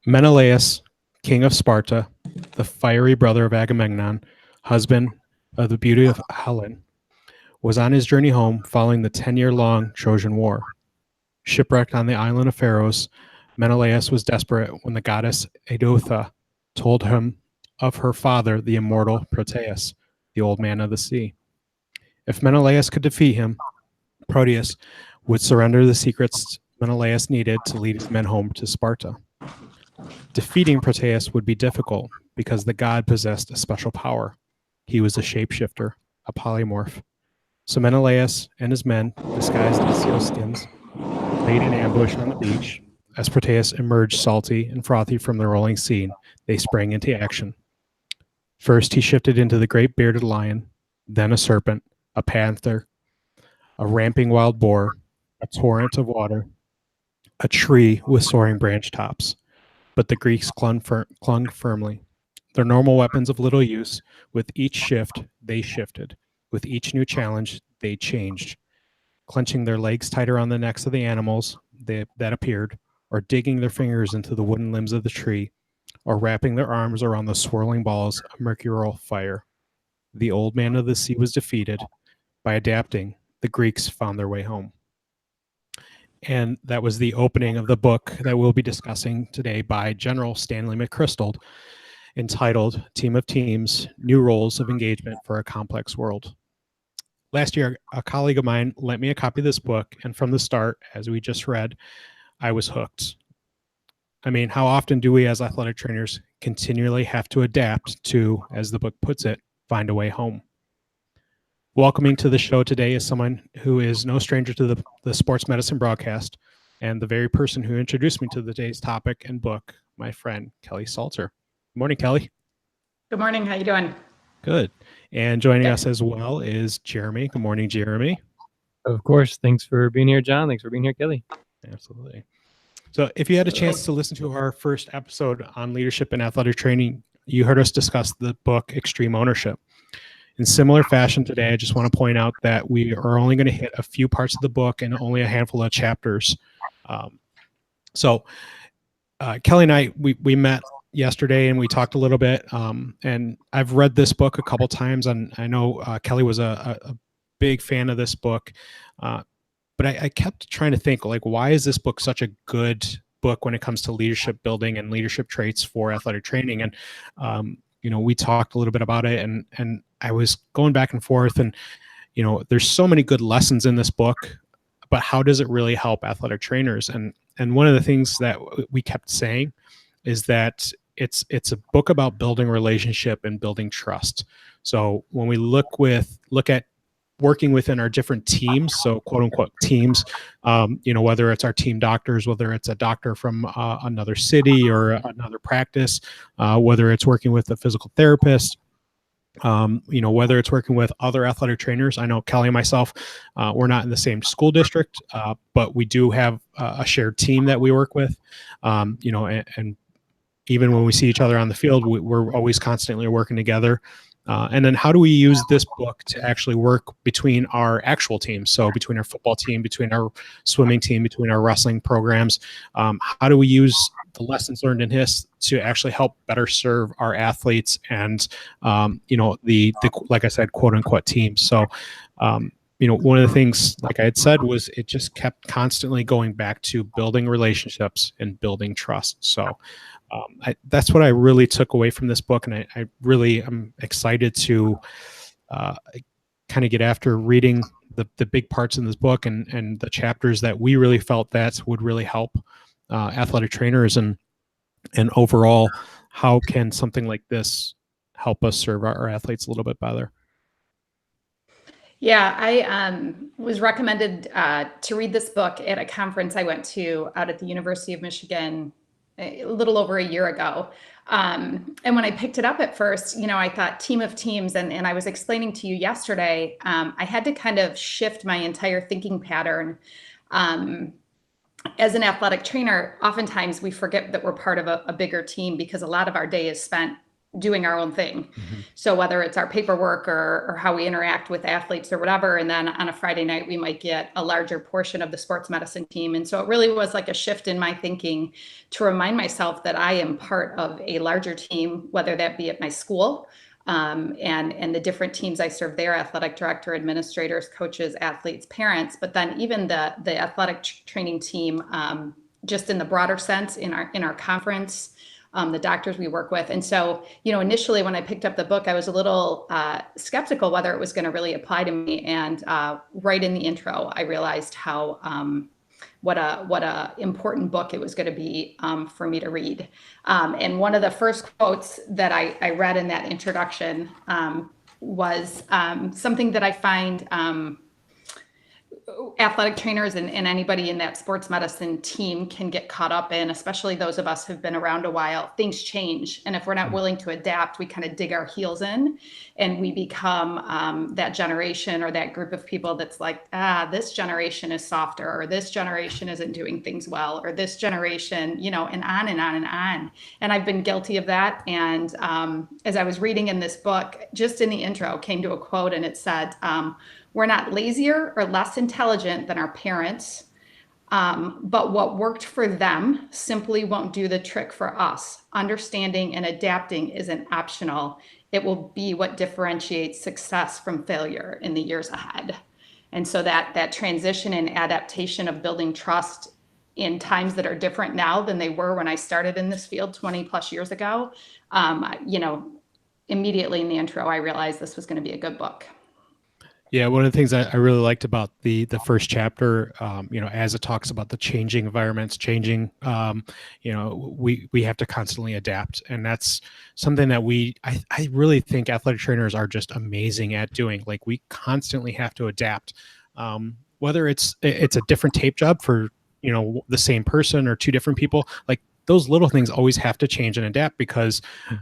Menelaus, king of Sparta, the fiery brother of Agamemnon, husband of the beauty of Helen, was on his journey home following the 10-year-long Trojan War. Shipwrecked on the island of Pharos, Menelaus was desperate when the goddess Edotha told him of her father, the immortal Proteus, the old man of the sea. If Menelaus could defeat him, Proteus would surrender the secrets Menelaus needed to lead his men home to Sparta. Defeating Proteus would be difficult because the god possessed a special power. He was a shapeshifter, a polymorph. So Menelaus and his men, disguised as sealskins, laid in ambush on the beach. As Proteus emerged salty and frothy from the rolling sea, they sprang into action. First, he shifted into the great bearded lion, then a serpent, a panther, a ramping wild boar, a torrent of water, a tree with soaring branch tops. But the Greeks clung firmly. Their normal weapons of little use, with each shift, they shifted. With each new challenge, they changed, clenching their legs tight around the necks of the animals that appeared, or digging their fingers into the wooden limbs of the tree, or wrapping their arms around the swirling balls of mercurial fire. The old man of the sea was defeated. By adapting, the Greeks found their way home. And that was the opening of the book that we'll be discussing today by General Stanley McChrystal, entitled Team of Teams, New Roles of Engagement for a Complex World. Last year, a colleague of mine lent me a copy of this book, and from the start, as we just read, I was hooked. I mean, how often do we as athletic trainers continually have to adapt to, as the book puts it, find a way home? Welcoming to the show today is someone who is no stranger to the sports medicine broadcast, and the very person who introduced me to today's topic and book, my friend, Kelly Salter. Good morning, Kelly. Good morning. How you doing? Good. And joining us as well is Jeremy. Good morning, Jeremy. Of course. Thanks for being here, John. Thanks for being here, Kelly. Absolutely. So if you had a chance to listen to our first episode on leadership and athletic training, you heard us discuss the book Extreme Ownership. In similar fashion today, I just want to point out that we are only going to hit a few parts of the book and only a handful of chapters. Kelly and I, we met yesterday and we talked a little bit, and I've read this book a couple times, and I know Kelly was a big fan of this book, but I kept trying to think, like, why is this book such a good book when it comes to leadership building and leadership traits for athletic training? And we talked a little bit about it, and I was going back and forth, and there's so many good lessons in this book, but how does it really help athletic trainers? And one of the things that we kept saying is that it's a book about building relationship and building trust. So when we look at working within our different teams, so quote unquote teams, whether it's our team doctors, whether it's a doctor from another city or another practice, whether it's working with a physical therapist, whether it's working with other athletic trainers. I know Kelly and myself, we're not in the same school district, but we do have a shared team that we work with, and even when we see each other on the field, we're always constantly working together. And then how do we use this book to actually work between our actual teams? So between our football team, between our swimming team, between our wrestling programs, how do we use the lessons learned in this to actually help better serve our athletes and, the like I said, quote unquote teams. So, one of the things, like I had said, was it just kept constantly going back to building relationships and building trust. So that's what I really took away from this book. And I really am excited to kind of get after reading the big parts in this book and the chapters that we really felt that would really help athletic trainers and overall, how can something like this help us serve our athletes a little bit better? Yeah, I was recommended to read this book at a conference I went to out at the University of Michigan a little over a year ago. And when I picked it up at first, I thought team of teams. And I was explaining to you yesterday, I had to kind of shift my entire thinking pattern. As an athletic trainer, oftentimes we forget that we're part of a bigger team because a lot of our day is spent doing our own thing. Mm-hmm. So whether it's our paperwork or how we interact with athletes or whatever, and then on a Friday night, we might get a larger portion of the sports medicine team. And so it really was like a shift in my thinking to remind myself that I am part of a larger team, whether that be at my school, and the different teams I serve there, athletic director, administrators, coaches, athletes, parents, but then even the athletic training team, just in the broader sense in our conference, the doctors we work with. And so, initially when I picked up the book, I was a little skeptical whether it was going to really apply to me. And right in the intro, I realized how what a important book it was going to be for me to read. And one of the first quotes that I read in that introduction was something that I find athletic trainers and anybody in that sports medicine team can get caught up in, especially those of us who've been around a while. Things change. And if we're not willing to adapt, we kind of dig our heels in and we become that generation or that group of people that's like, this generation is softer, or this generation isn't doing things well, or this generation, and on and on and on. And I've been guilty of that. And as I was reading in this book, just in the intro came to a quote and it said, we're not lazier or less intelligent than our parents, but what worked for them simply won't do the trick for us. Understanding and adapting isn't optional. It will be what differentiates success from failure in the years ahead. And so that transition and adaptation of building trust in times that are different now than they were when I started in this field 20 plus years ago, immediately in the intro, I realized this was going to be a good book. Yeah, one of the things I really liked about the first chapter, as it talks about the changing environments, we have to constantly adapt, and that's something that I really think athletic trainers are just amazing at doing. Like, we constantly have to adapt, whether it's a different tape job for the same person or two different people. Like, those little things always have to change and adapt because,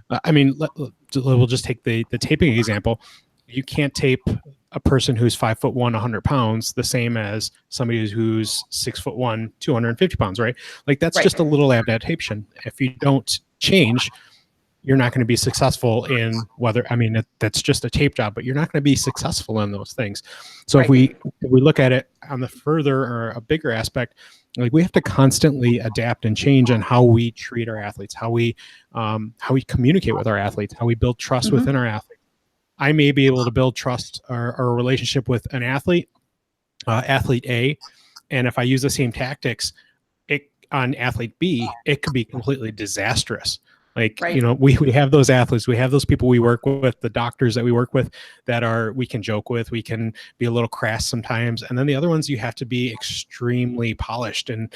we'll just take the taping example. You can't tape a person who's 5'1", 100 pounds, the same as somebody who's 6'1", 250 pounds, right? Like, that's just a little adaptation. If you don't change, you're not going to be successful in that's just a tape job, but you're not going to be successful in those things. So if we look at it on the further or a bigger aspect, like, we have to constantly adapt and change on how we treat our athletes, how we communicate with our athletes, how we build trust within our athletes. I may be able to build trust or a relationship with an athlete, athlete A, and if I use the same tactics on athlete B, it could be completely disastrous. Like, we have those athletes, we have those people we work with, the doctors that we work with that we can joke with, we can be a little crass sometimes. And then the other ones, you have to be extremely polished. And,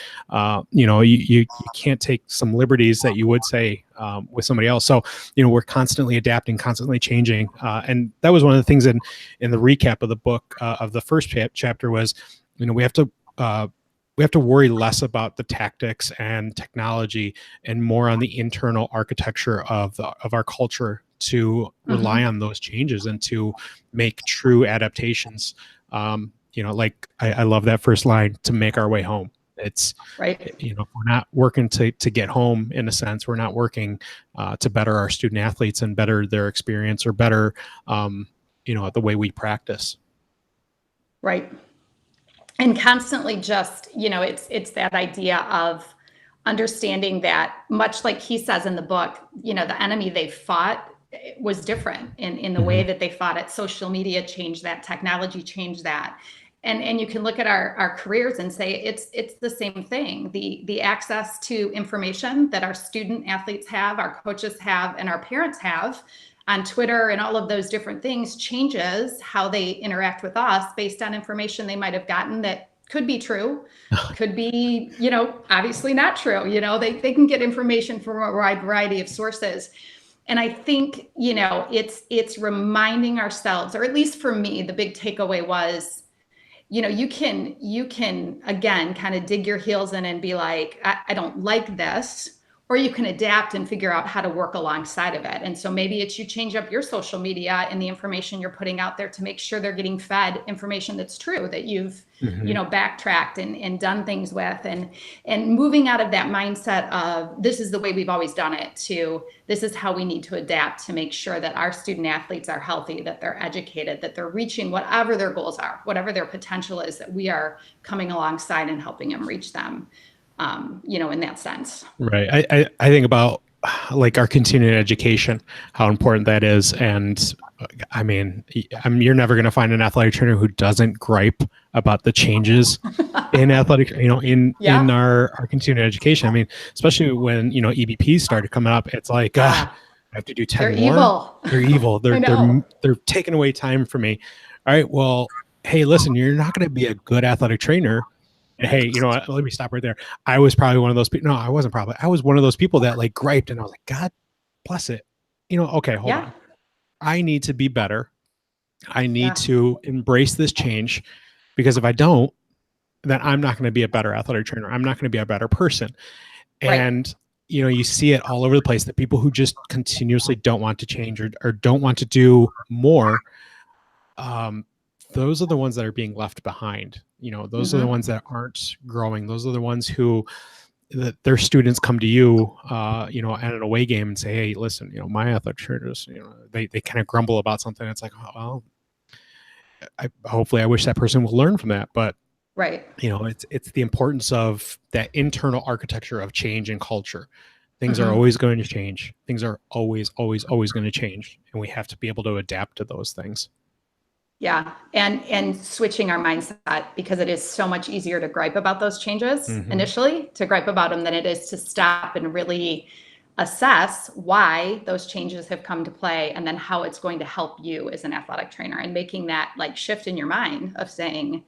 you can't take some liberties that you would say with somebody else. So, we're constantly adapting, constantly changing. And that was one of the things in the recap of the book of the first chapter was, we have to worry less about the tactics and technology and more on the internal architecture of our culture to rely on those changes and to make true adaptations. Like, I love that first line, to make our way home. It's right. We're not working to get home, in a sense. We're not working to better our student athletes and better their experience or better, the way we practice. Right. And constantly just, it's that idea of understanding that, much like he says in the book, the enemy they fought was different in the way that they fought it. Social media changed that, technology changed that. And you can look at our careers and say it's the same thing. The access to information that our student athletes have, our coaches have, and our parents have on Twitter and all of those different things changes how they interact with us based on information they might have gotten that could be true, could be, obviously not true. They can get information from a wide variety of sources. And I think, it's reminding ourselves, or at least for me, the big takeaway was, you can again, kind of dig your heels in and be like, I don't like this. or you can adapt and figure out how to work alongside of it. And so maybe it's you change up your social media and the information you're putting out there to make sure they're getting fed information that's true, that you've backtracked and done things with, and moving out of that mindset of this is the way we've always done it to this is how we need to adapt to make sure that our student athletes are healthy, that they're educated, that they're reaching whatever their goals are, whatever their potential is, that we are coming alongside and helping them reach them. In that sense. Right. I think about like our continuing education, how important that is. And I mean, you're never going to find an athletic trainer who doesn't gripe about the changes in athletic, in our continuing education. I mean, especially when, EBPs started coming up, it's like, I have to do 10 They're more. Evil. They're evil. They're taking away time from me. All right. Well, hey, listen, you're not going to be a good athletic trainer. Hey, let me stop right there. I was probably one of those people. No, I wasn't probably. I was one of those people that like griped, and I was like, God bless it. Okay, hold on. I need to be better. I need to embrace this change, because if I don't, then I'm not going to be a better athletic trainer. I'm not going to be a better person. And, you see it all over the place, that people who just continuously don't want to change or don't want to do more, those are the ones that are being left behind. Those are the ones that aren't growing. Those are the ones who their students come to you, at an away game and say, hey, listen, my athletic trainers, they kind of grumble about something. It's like, oh, well, hopefully I wish that person would learn from that. But, it's the importance of that internal architecture of change and culture. Things are always going to change. Things are always, always, always going to change. And we have to be able to adapt to those things. Yeah. And switching our mindset, because it is so much easier to gripe about those changes initially, to gripe about them, than it is to stop and really assess why those changes have come to play, and then how it's going to help you as an athletic trainer, and making that like shift in your mind of saying,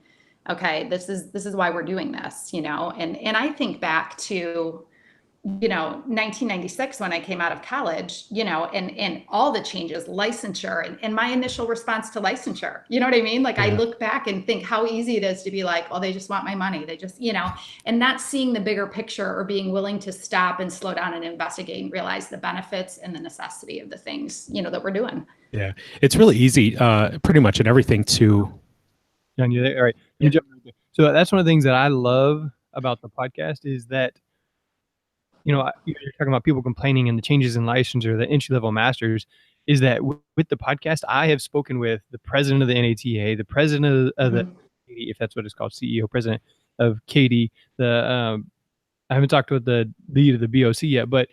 okay, this is why we're doing this, and I think back to 1996 when I came out of college, and all the changes, licensure, and my initial response to licensure, you know what I mean? Like I look back and think how easy it is to be like, oh, they just want my money. They just, and not seeing the bigger picture, or being willing to stop and slow down and investigate and realize the benefits and the necessity of the things, that we're doing. Yeah. It's really easy, pretty much in everything to. John, you there? All right. You jump right there. So that's one of the things that I love about the podcast is that, you're talking about people complaining and the changes in licensure, the entry-level masters, is that with the podcast, I have spoken with the president of the NATA, the president of the, if that's what it's called, CEO, president of Katie, I haven't talked with the lead of the BOC yet, but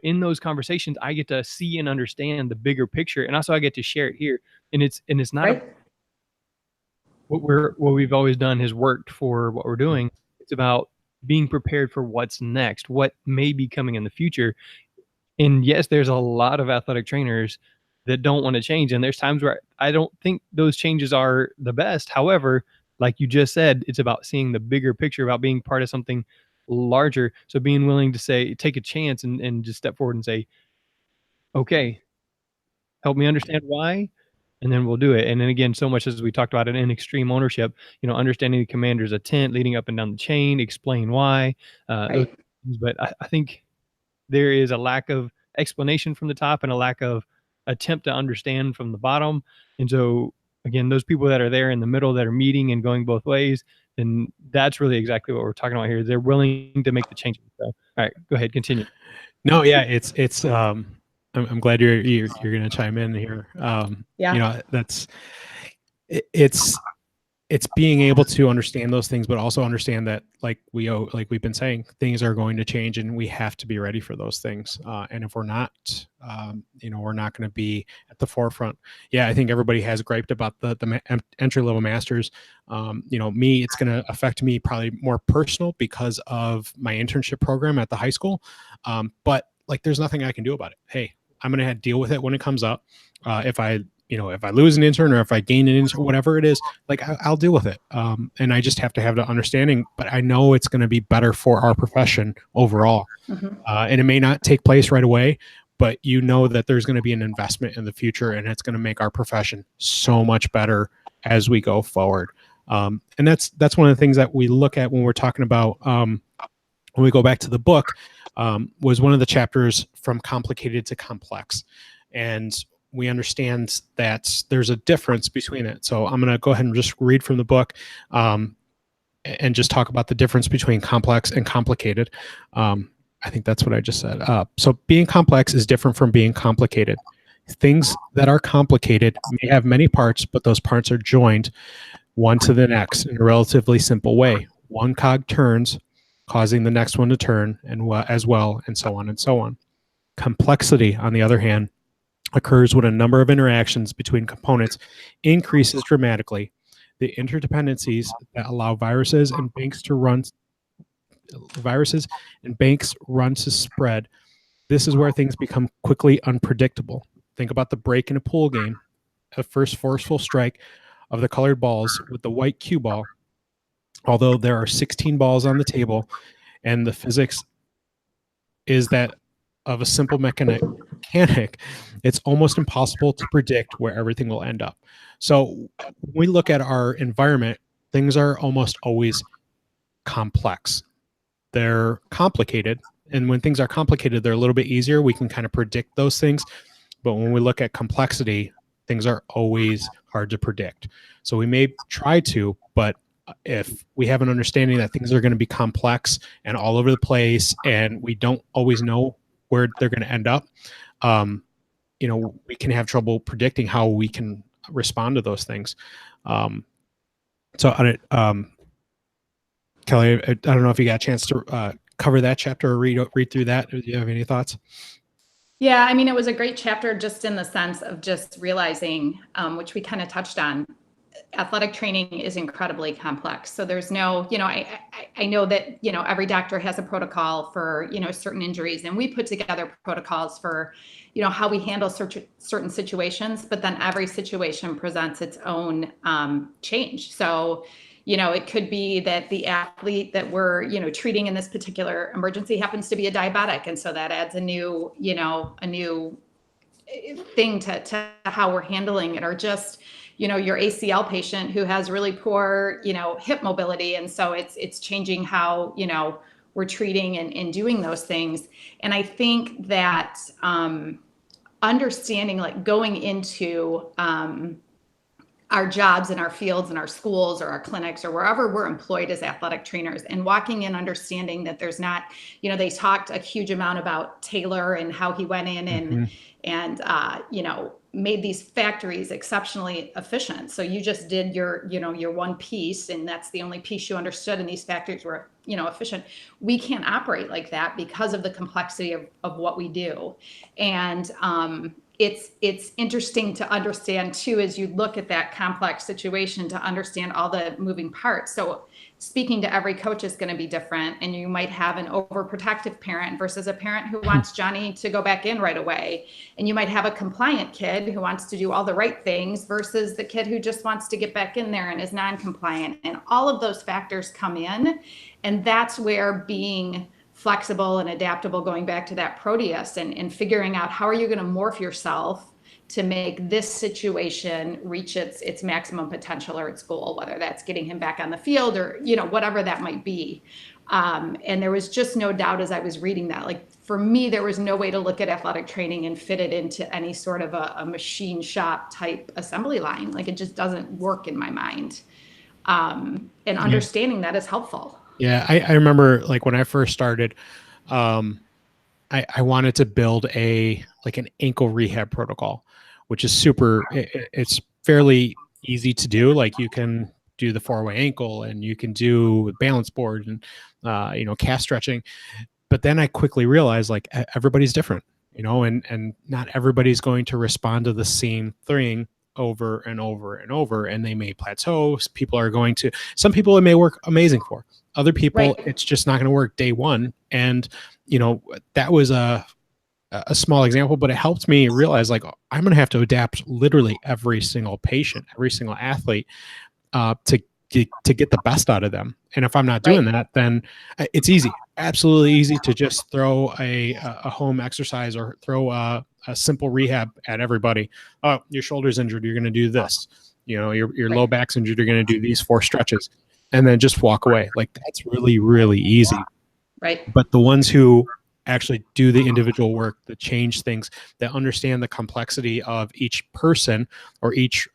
in those conversations, I get to see and understand the bigger picture, and also I get to share it here. And it's not what we've always done has worked for what we're doing. It's about being prepared for what's next, what may be coming in the future. And yes, there's a lot of athletic trainers that don't want to change. And there's times where I don't think those changes are the best. However, like you just said, it's about seeing the bigger picture, about being part of something larger. So being willing to take a chance and just step forward and say, okay, help me understand why, and then we'll do it. And then again, so much as we talked about it in extreme ownership, understanding the commander's intent, leading up and down the chain, explain why. But I think there is a lack of explanation from the top and a lack of attempt to understand from the bottom. And so again, those people that are there in the middle that are meeting and going both ways, then that's really exactly what we're talking about here. They're willing to make the change. So, all right, go ahead, continue. No, yeah, it's I'm glad you're going to chime in here. It's being able to understand those things, but also understand that like we've been saying, things are going to change, and we have to be ready for those things. And if we're not, we're not going to be at the forefront. Yeah, I think everybody has griped about the entry-level masters. Me, it's going to affect me probably more personal because of my internship program at the high school. But like, there's nothing I can do about it. Hey, I'm going to have to deal with it when it comes up. If I lose an intern, or if I gain an intern, whatever it is, like I'll deal with it. And I just have to have the understanding, but I know it's going to be better for our profession overall. And it may not take place right away, but that there's going to be an investment in the future, and it's going to make our profession so much better as we go forward. And that's one of the things that we look at when we're talking about, when we go back to the book, was one of the chapters from complicated to complex. And we understand that there's a difference between it. So I'm going to go ahead and just read from the book and just talk about the difference between complex and complicated. I think that's what I just said. So being complex is different from being complicated. Things that are complicated may have many parts, but those parts are joined one to the next in a relatively simple way. One cog turns, causing the next one to turn, and as well, and so on and so on. Complexity, on the other hand, occurs when a number of interactions between components increases dramatically. The interdependencies that allow viruses and banks run to spread. This is where things become quickly unpredictable. Think about the break in a pool game. A first forceful strike of the colored balls with the white cue ball. Although there are 16 balls on the table, and the physics is that of a simple mechanic, it's almost impossible to predict where everything will end up. So when we look at our environment, things are almost always complex. They're complicated. And when things are complicated, they're a little bit easier. We can kind of predict those things. But when we look at complexity, things are always hard to predict. So we may try to, but if we have an understanding that things are going to be complex and all over the place, and we don't always know where they're going to end up, we can have trouble predicting how we can respond to those things. Kelly, I don't know if you got a chance to cover that chapter or read through that. Do you have any thoughts? Yeah, I mean, it was a great chapter just in the sense of just realizing, which we kind of touched on, athletic training is incredibly complex. So there's no, I know that, every doctor has a protocol for, certain injuries, and we put together protocols for, how we handle certain situations, but then every situation presents its own change. So, it could be that the athlete that we're, treating in this particular emergency happens to be a diabetic. And so that adds a new thing to how we're handling it, or just, your ACL patient who has really poor, hip mobility. And so it's changing how, we're treating and doing those things. And I think that understanding, like going into our jobs and our fields and our schools or our clinics or wherever we're employed as athletic trainers, and walking in understanding that there's not, they talked a huge amount about Taylor and how he went in and made these factories exceptionally efficient. So you just did your one piece, and that's the only piece you understood, and these factories were, efficient. We can't operate like that because of the complexity of what we do. And it's interesting to understand too, as you look at that complex situation, to understand all the moving parts. So speaking to every coach is going to be different, and you might have an overprotective parent versus a parent who wants Johnny to go back in right away. And you might have a compliant kid who wants to do all the right things versus the kid who just wants to get back in there and is non-compliant. And all of those factors come in, and that's where being flexible and adaptable, going back to that Proteus, and figuring out how are you going to morph yourself to make this situation reach its maximum potential or its goal, whether that's getting him back on the field or, whatever that might be. And there was just no doubt as I was reading that, like for me, there was no way to look at athletic training and fit it into any sort of a machine shop type assembly line. Like it just doesn't work in my mind. And understanding that is helpful. Yeah, I remember like when I first started, I wanted to build an ankle rehab protocol, which is it's fairly easy to do. Like you can do the 4-way ankle, and you can do balance board and, calf stretching. But then I quickly realized like everybody's different, and not everybody's going to respond to the same thing over and over and over, and they may plateau. Some people it may work amazing for. Other people, Right. It's just not going to work day one. And, that was a small example, but it helped me realize like, I'm going to have to adapt literally every single patient, every single athlete to get the best out of them. And if I'm not doing that, then it's easy, absolutely easy to just throw a home exercise or throw a simple rehab at everybody. Oh, your shoulder's injured, you're going to do this. Your low back's injured, you're going to do these 4 stretches, and then just walk away. Like that's really, really easy. Right. But the ones who actually do the individual work, that change things, that understand the complexity of each person or each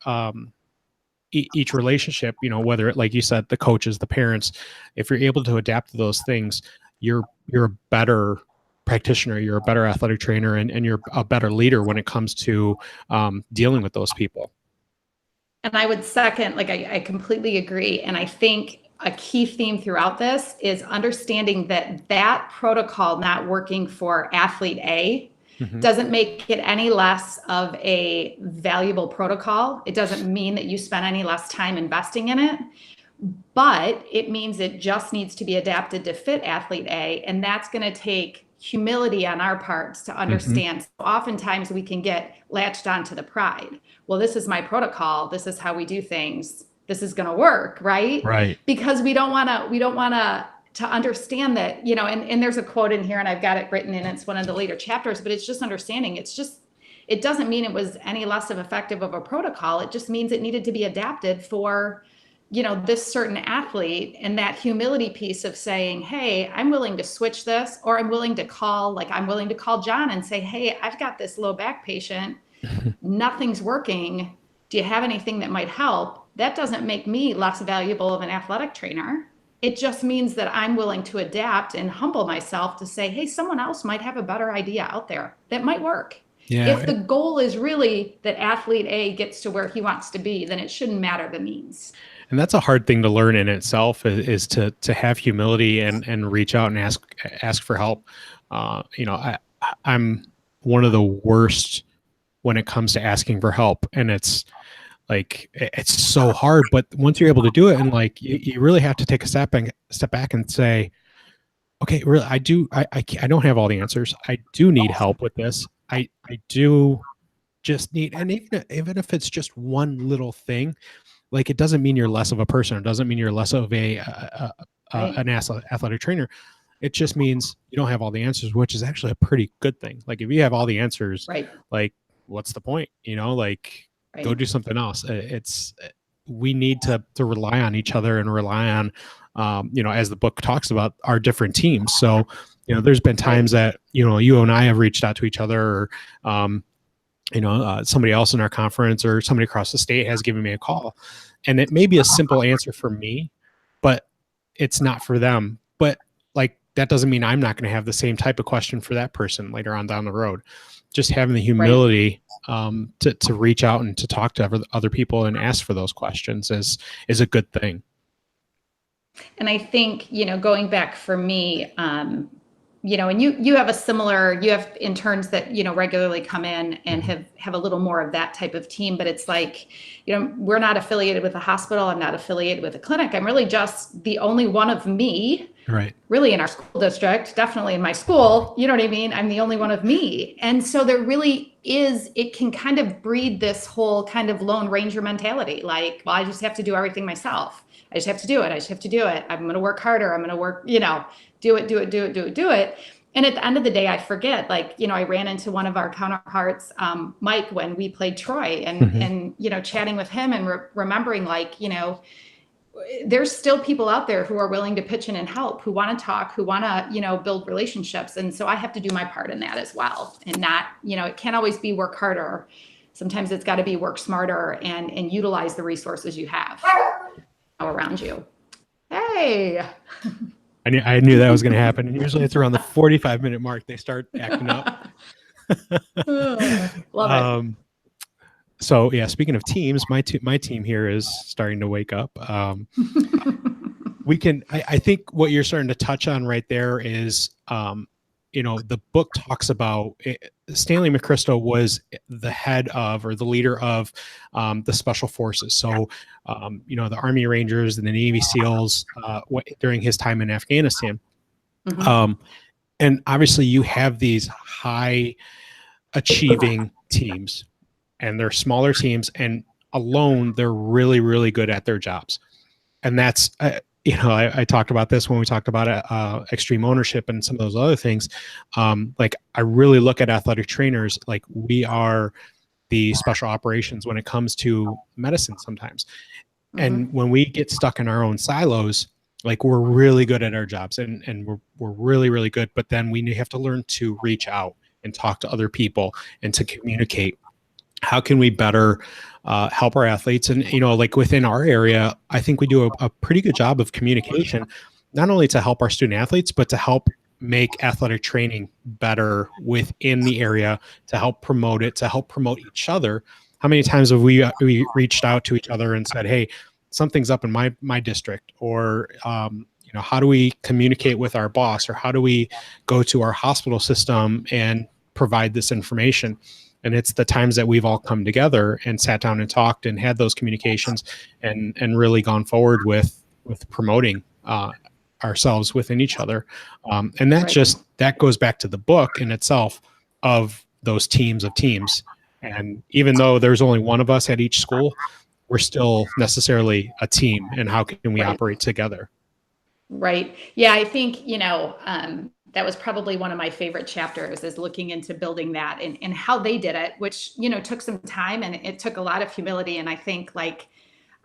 each relationship, you know, whether it, like you said, the coaches, the parents, if you're able to adapt to those things, you're a better practitioner, you're a better athletic trainer, and you're a better leader when it comes to dealing with those people. And I would second, like, I completely agree. And I think a key theme throughout this is understanding that that protocol not working for athlete A doesn't make it any less of a valuable protocol. It doesn't mean that you spend any less time investing in it, but it means it just needs to be adapted to fit athlete A. And that's going to take humility on our parts to understand. So oftentimes we can get latched onto the pride. Well, this is my protocol. This is how we do things. This is going to work, right? Right. Because we don't want to understand that, you know, and there's a quote in here and I've got it written in, it's one of the later chapters, but it's just understanding. It doesn't mean it was any less of effective of a protocol. It just means it needed to be adapted for, you know, this certain athlete, and that humility piece of saying, hey, I'm willing to switch this, or I'm willing to call John and say, hey, I've got this low back patient. Nothing's working. Do you have anything that might help? That doesn't make me less valuable of an athletic trainer. It just means that I'm willing to adapt and humble myself to say, hey, someone else might have a better idea out there that might work. Yeah. If the goal is really that athlete A gets to where he wants to be, then it shouldn't matter the means. And that's a hard thing to learn in itself, is to have humility and reach out and ask for help. You know, I'm one of the worst when it comes to asking for help, and it's like, it's so hard. But once you're able to do it, and like, you really have to take a step back and say, okay, really, I don't have all the answers. I do need help with this. I do just need, and even if it's just one little thing, like, it doesn't mean you're less of a person. It doesn't mean you're less of an athletic trainer. It just means you don't have all the answers, which is actually a pretty good thing. Like, if you have all the answers, Right. like, what's the point? You know, like, Right. go do something else. We need to rely on each other and rely on, you know, as the book talks about, our different teams. So, you know, there's been times that, you know, you and I have reached out to each other, or, you know, somebody else in our conference or somebody across the state has given me a call, and it may be a simple answer for me, but it's not for them. But like, that doesn't mean I'm not going to have the same type of question for that person later on down the road. Just having the humility to reach out and to talk to other people and ask for those questions is a good thing. And I think, you know, going back for me, you know, and you have you have interns that, you know, regularly come in and have a little more of that type of team, but it's like, you know, we're not affiliated with a hospital. I'm not affiliated with a clinic. I'm really just the only one of me, right? Really, in our school district, definitely in my school, you know what I mean? I'm the only one of me. And so there really is, it can kind of breed this whole kind of Lone Ranger mentality. Like, well, I just have to do everything myself. I just have to do it. I just have to do it. I'm going to work harder. I'm going to work, you know, do it. And at the end of the day, I forget, like, you know, I ran into one of our counterparts, Mike, when we played Troy, and, you know, chatting with him and remembering, like, you know, there's still people out there who are willing to pitch in and help, who want to talk, who want to, you know, build relationships. And so I have to do my part in that as well. And not, you know, it can't always be work harder. Sometimes it's got to be work smarter and utilize the resources you have around you. Hey. I knew that was going to happen. And usually it's around the 45-minute mark they start acting up. Love it. So yeah, speaking of teams, my team here is starting to wake up. I think what you're starting to touch on right there is, you know, the book talks about Stanley McChrystal was the head of, or the leader of, the Special Forces. So, you know, the Army Rangers and the Navy SEALs during his time in Afghanistan. And obviously you have these high achieving teams, and they're smaller teams, and alone they're really, really good at their jobs. And that's, you know, I talked about this when we talked about extreme ownership and some of those other things. Like, I really look at athletic trainers like we are the special operations when it comes to medicine sometimes. And when we get stuck in our own silos, Like we're really good at our jobs and we're really, really good, but then we have to learn to reach out and talk to other people and to communicate. How can we better help our athletes? And, like within our area, I think we do a pretty good job of communication, not only to help our student athletes, but to help make athletic training better within the area, to help promote it, to help promote each other. How many times have we reached out to each other and said, hey, something's up in my district, or how do we communicate with our boss, or how do we go to our hospital system and provide this information? And it's the times that we've all come together and sat down and talked and had those communications and really gone forward with promoting ourselves within each other. And that that goes back to the book in itself of those teams of teams. And even though there's only one of us at each school, we're still necessarily a team. And how can we operate together? Right. Yeah, I think, that was probably one of my favorite chapters, is looking into building that and how they did it, which, took some time and it took a lot of humility. And I think like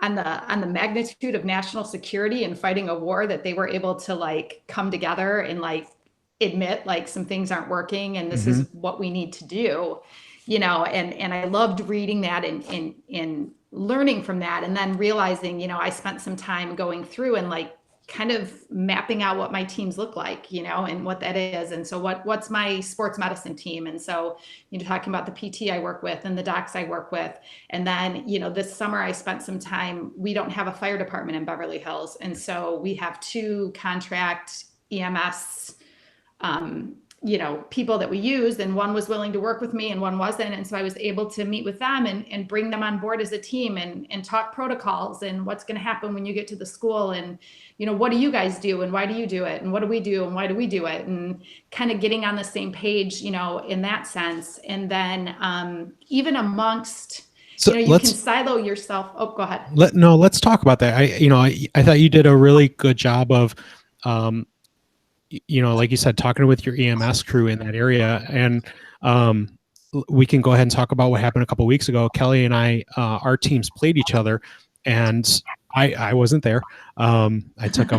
on the magnitude of national security and fighting a war, that they were able to like come together and like admit like some things aren't working and this is what we need to do, and I loved reading that and learning from that. And then realizing, I spent some time going through and like kind of mapping out what my teams look like, and what that is. And so what's my sports medicine team? And so, talking about the PT I work with and the docs I work with. And then, this summer I spent some time, we don't have a fire department in Beverly Hills. And so we have 2 contract EMS, people that we use, and one was willing to work with me and one wasn't. And so I was able to meet with them and bring them on board as a team and talk protocols and what's going to happen when you get to the school. And, what do you guys do and why do you do it? And what do we do and why do we do it? And kind of getting on the same page, in that sense. And then even amongst, you can silo yourself. Oh, go ahead. Let's talk about that. I thought you did a really good job of, like you said, talking with your EMS crew in that area. And we can go ahead and talk about what happened a couple of weeks ago. Kelly and I, our teams played each other, and I wasn't there. I took a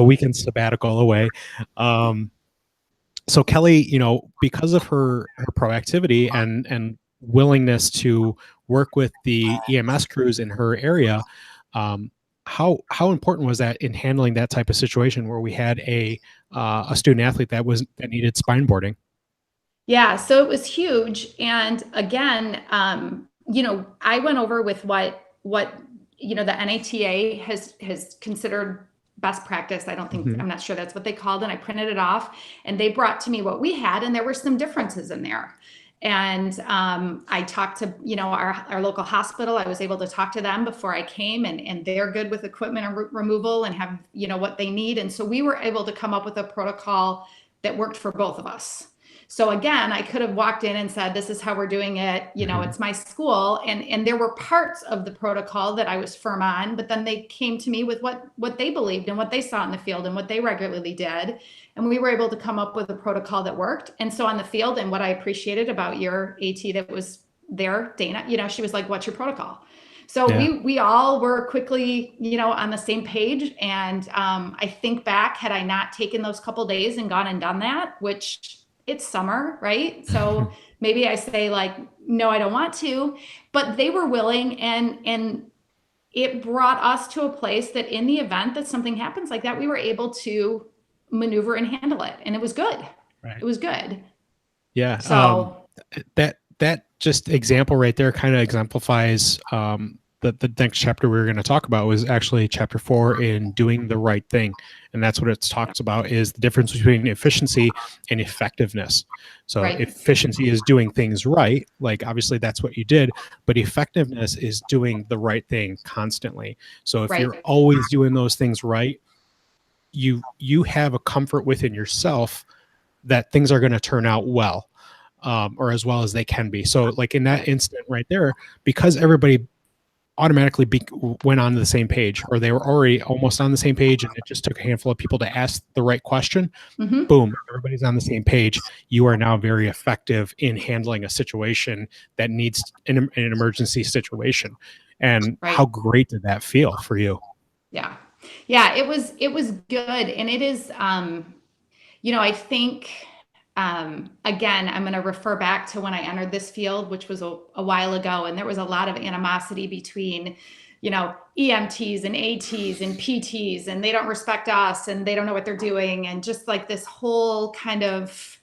weekend sabbatical away. So Kelly, because of her proactivity and willingness to work with the EMS crews in her area, how important was that in handling that type of situation where we had a student athlete that needed spine boarding? Yeah, so it was huge. And again, I went over with what the NATA has considered best practice. I don't think, I'm not sure that's what they called. And I printed it off and they brought to me what we had, and there were some differences in there. And I talked to, our local hospital. I was able to talk to them before I came, and they're good with equipment and removal and have, what they need. And so we were able to come up with a protocol that worked for both of us. So again, I could have walked in and said, this is how we're doing it. It's my school. And there were parts of the protocol that I was firm on, but then they came to me with what they believed and what they saw in the field and what they regularly did. And we were able to come up with a protocol that worked. And so on the field, and what I appreciated about your AT that was there, Dana, she was like, what's your protocol? So we all were quickly, on the same page. And I think back, had I not taken those couple days and gone and done that, which it's summer, right? So maybe I say like, no, I don't want to, but they were willing, and it brought us to a place that in the event that something happens like that, we were able to maneuver and handle it. And it was good. Right. It was good. Yeah. So that just example right there kind of exemplifies the next chapter we were going to talk about was actually chapter 4 in doing the right thing. And that's what it talks about, is the difference between efficiency and effectiveness. So efficiency is doing things right. Like obviously that's what you did, but effectiveness is doing the right thing constantly. So if you're always doing those things right, you have a comfort within yourself that things are going to turn out well, or as well as they can be. So like in that instant right there, because everybody automatically went on to the same page, or they were already almost on the same page, and it just took a handful of people to ask the right question. Boom, everybody's on the same page. You are now very effective in handling a situation that needs an emergency situation. And how great did that feel for you? Yeah, Yeah, it was good. And it is, I think, again, I'm going to refer back to when I entered this field, which was a while ago. And there was a lot of animosity between, EMTs and ATs and PTs, and they don't respect us and they don't know what they're doing. And just like this whole kind of,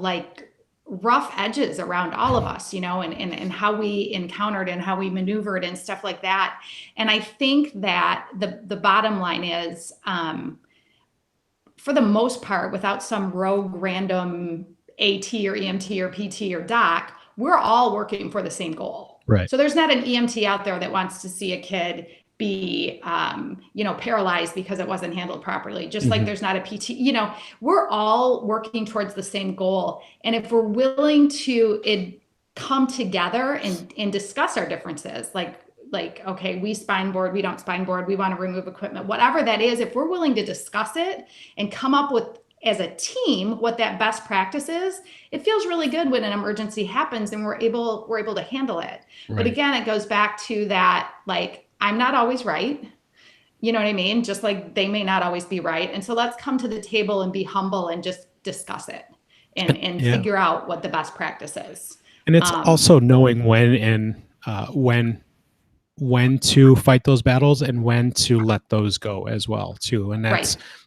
like rough edges around all of us, and how we encountered and how we maneuvered and stuff like that. And I think that the bottom line is, for the most part, without some rogue random AT or EMT or PT or doc, we're all working for the same goal. Right. So there's not an EMT out there that wants to see a kid be, paralyzed because it wasn't handled properly. Just like there's not a PT, we're all working towards the same goal. And if we're willing to come together and discuss our differences, like, okay, we spine board, we don't spine board, we want to remove equipment, whatever that is, if we're willing to discuss it and come up with, as a team, what that best practice is, it feels really good when an emergency happens and we're able to handle it. Right. But again, it goes back to that, like, I'm not always right. You know what I mean? Just like they may not always be right. And so let's come to the table and be humble and just discuss it and figure out what the best practice is. And it's also knowing when to fight those battles and when to let those go as well too. And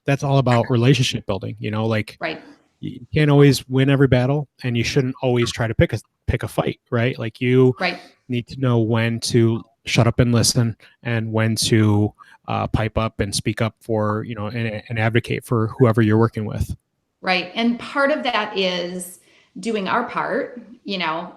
that's all about relationship building, right. You can't always win every battle, and you shouldn't always try to pick a fight, right? Like you need to know when to shut up and listen, and when to pipe up and speak up for, and advocate for whoever you're working with. Right. And part of that is doing our part,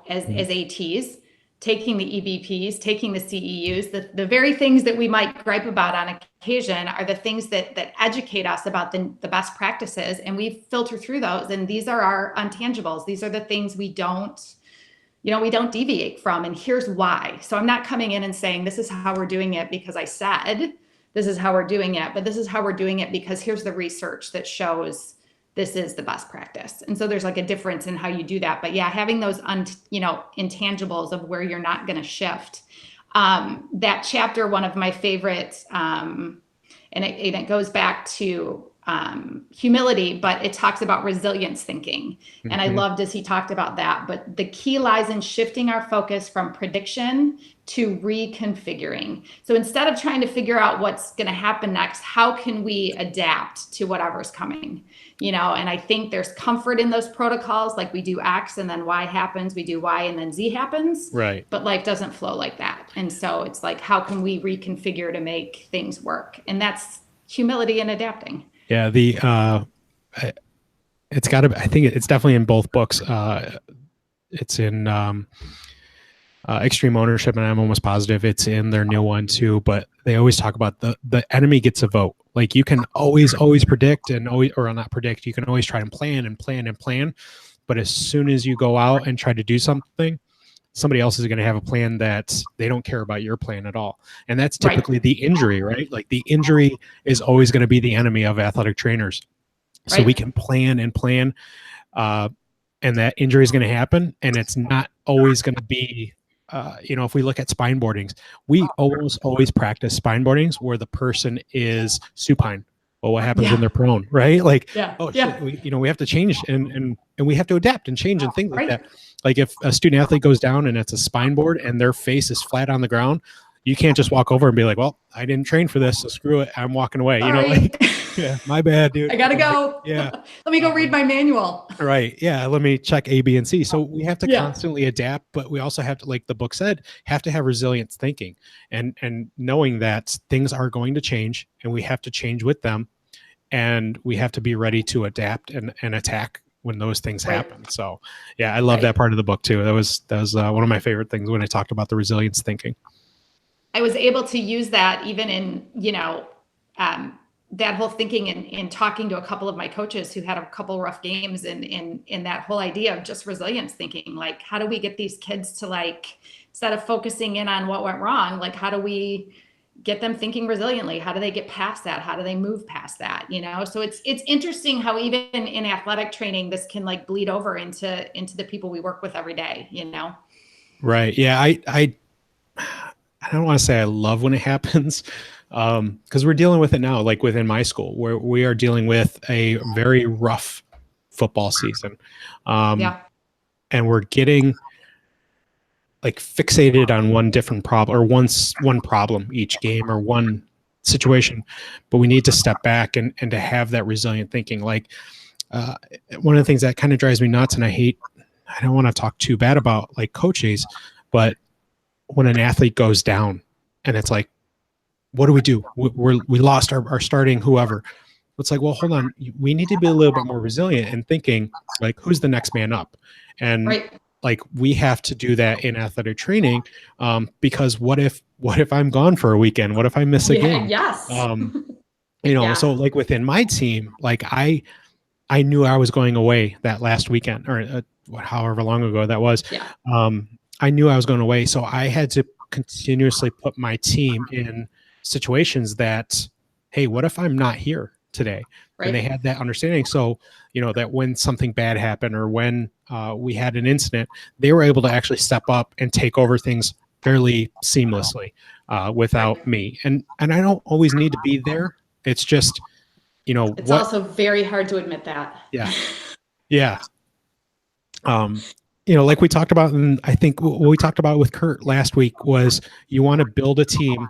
as ATs, taking the EBPs, taking the CEUs, the very things that we might gripe about on occasion are the things that educate us about the best practices. And we filter through those. And these are our untangibles. These are the things we don't deviate from. And here's why. So I'm not coming in and saying, this is how we're doing it because I said this is how we're doing it, but this is how we're doing it because here's the research that shows this is the best practice. And so there's like a difference in how you do that. But yeah, having those, intangibles of where you're not going to shift. That chapter, one of my favorites, and it goes back to humility, but it talks about resilience thinking. And I loved as he talked about that. But the key lies in shifting our focus from prediction to reconfiguring. So instead of trying to figure out what's going to happen next, how can we adapt to whatever's coming? And I think there's comfort in those protocols, like we do X and then Y happens, we do Y and then Z happens. Right. But life doesn't flow like that. And so it's like, how can we reconfigure to make things work? And that's humility and adapting. Yeah. It's got to, I think it's definitely in both books. It's in Extreme Ownership, and I'm almost positive it's in their new one too, but they always talk about the enemy gets a vote. Like you can always predict and or not predict. You can always try and plan. But as soon as you go out and try to do something, somebody else is going to have a plan that they don't care about your plan at all. And that's typically the injury, right? Like the injury is always going to be the enemy of athletic trainers. So we can plan, and that injury is going to happen. And it's not always going to be, if we look at spine boardings, we almost always practice spine boardings where the person is supine. Well, what happens when they're prone, right? Like, shit, we have to change and we have to adapt and change and things like that. Like if a student athlete goes down and it's a spine board and their face is flat on the ground, you can't just walk over and be like, well, I didn't train for this, so screw it, I'm walking away. Yeah, my bad, dude. I gotta go. Yeah. Let me go read my manual. Right. Yeah. Let me check A, B, and C. So we have to constantly adapt, but we also have to, like the book said, have to have resilience thinking and knowing that things are going to change and we have to change with them, and we have to be ready to adapt and attack when those things happen. So yeah, I love that part of the book too. That was one of my favorite things when I talked about the resilience thinking. I was able to use that even in, that whole thinking in talking to a couple of my coaches who had a couple rough games in that whole idea of just resilience thinking. Like, how do we get these kids to, like, instead of focusing in on what went wrong, like, how do we get them thinking resiliently? How do they get past that? How do they move past that? So it's interesting how even in athletic training, this can like bleed over into the people we work with every day, Right. Yeah. I I don't want to say I love when it happens, because we're dealing with it now, like within my school, where we are dealing with a very rough football season. Yeah. And we're getting like fixated on one different problem or one problem each game or one situation, but we need to step back and to have that resilient thinking. Like uh, one of the things that kind of drives me nuts, and I don't want to talk too bad about like coaches, but when an athlete goes down and it's like, what do we do? We lost our starting whoever. It's like, well, hold on. We need to be a little bit more resilient and thinking like, who's the next man up? And Right. like, we have to do that in athletic training, because what if I'm gone for a weekend? What if I miss a game? Yes. Yeah. So like within my team, like I knew I was going away that last weekend or however long ago that was. Yeah. I knew I was going away. So I had to continuously put my team in situations that, hey, what if I'm not here today? Right. And they had that understanding. So, that when something bad happened or when we had an incident, they were able to actually step up and take over things fairly seamlessly without me. And I don't always need to be there. It's just, it's also very hard to admit that. Yeah. Yeah. Like we talked about, and I think what we talked about with Kurt last week was you want to build a team,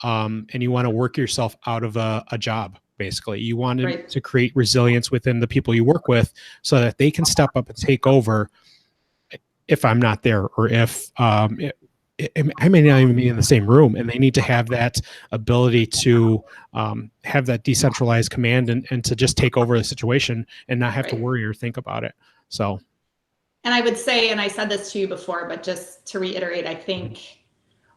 and you want to work yourself out of a job. Basically, you want to create resilience within the people you work with so that they can step up and take over if I'm not there, or if I may not even be in the same room, and they need to have that ability to have that decentralized command and to just take over the situation and not have to worry or think about it. So. And I would say, and I said this to you before, but just to reiterate, I think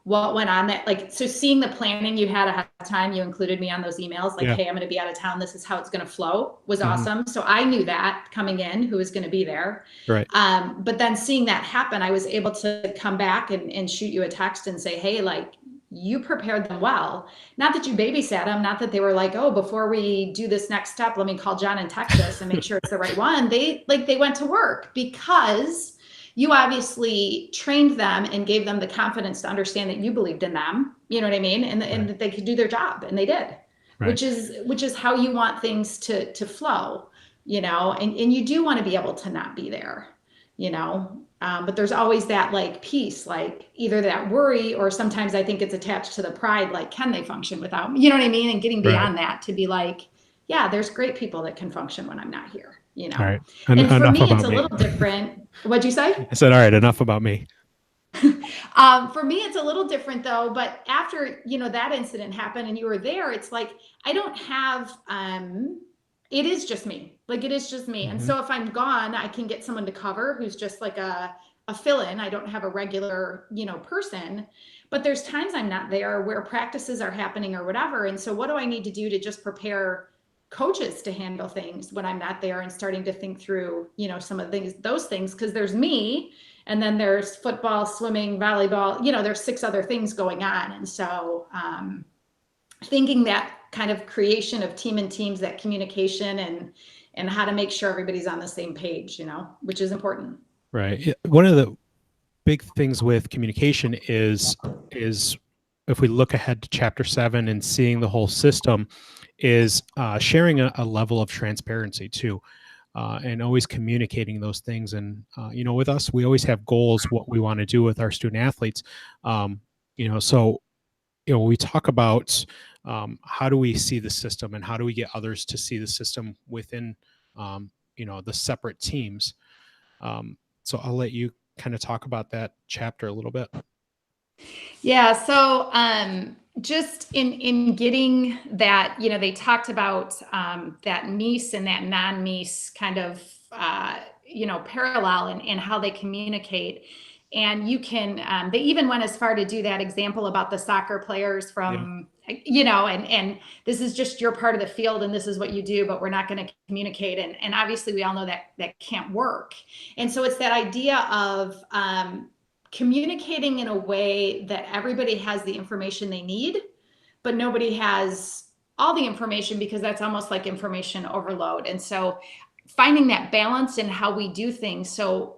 what went on that, like, so seeing the planning you had ahead of time, you included me on those emails, like, hey, I'm going to be out of town. This is how it's going to flow, was awesome. So I knew that coming in, who was going to be there. Right. But then seeing that happen, I was able to come back and shoot you a text and say, hey, like, you prepared them well. Not that you babysat them, not that they were like, oh, before we do this next step, let me call John in Texas and make sure it's the right one. They went to work because you obviously trained them and gave them the confidence to understand that you believed in them. You know what I mean? And that they could do their job, and they did, which is how you want things to flow, and you do want to be able to not be there, but there's always that like piece, like either that worry, or sometimes I think it's attached to the pride, like, can they function without me? You know what I mean? And getting beyond that to be like, yeah, there's great people that can function when I'm not here, All right. And for me, it's a little different. What'd you say? I said, all right, enough about me. For me, it's a little different though, but after, that incident happened and you were there, it's like, I don't have, it is just me. Like, it is just me. And so if I'm gone, I can get someone to cover who's just like a fill-in. I don't have a regular, person, but there's times I'm not there where practices are happening or whatever. And so what do I need to do to just prepare coaches to handle things when I'm not there, and starting to think through, some of those things, because there's me, and then there's football, swimming, volleyball, there's 6 other things going on. And so thinking that kind of creation of team and teams, that communication and how to make sure everybody's on the same page, which is important. Right. One of the big things with communication is if we look ahead to chapter 7 and seeing the whole system, is sharing a level of transparency too, and always communicating those things. And with us, we always have goals, what we want to do with our student athletes. So we talk about how do we see the system, and how do we get others to see the system within the separate teams. So I'll let you kind of talk about that chapter a little bit. Yeah. So just in getting that, they talked about that MECE and that non-MECE kind of, parallel and how they communicate. And you can, they even went as far to do that example about the soccer players from, and this is just your part of the field and this is what you do, but we're not going to communicate. And obviously we all know that can't work. And so it's that idea of communicating in a way that everybody has the information they need, but nobody has all the information, because that's almost like information overload. And so finding that balance in how we do things. So,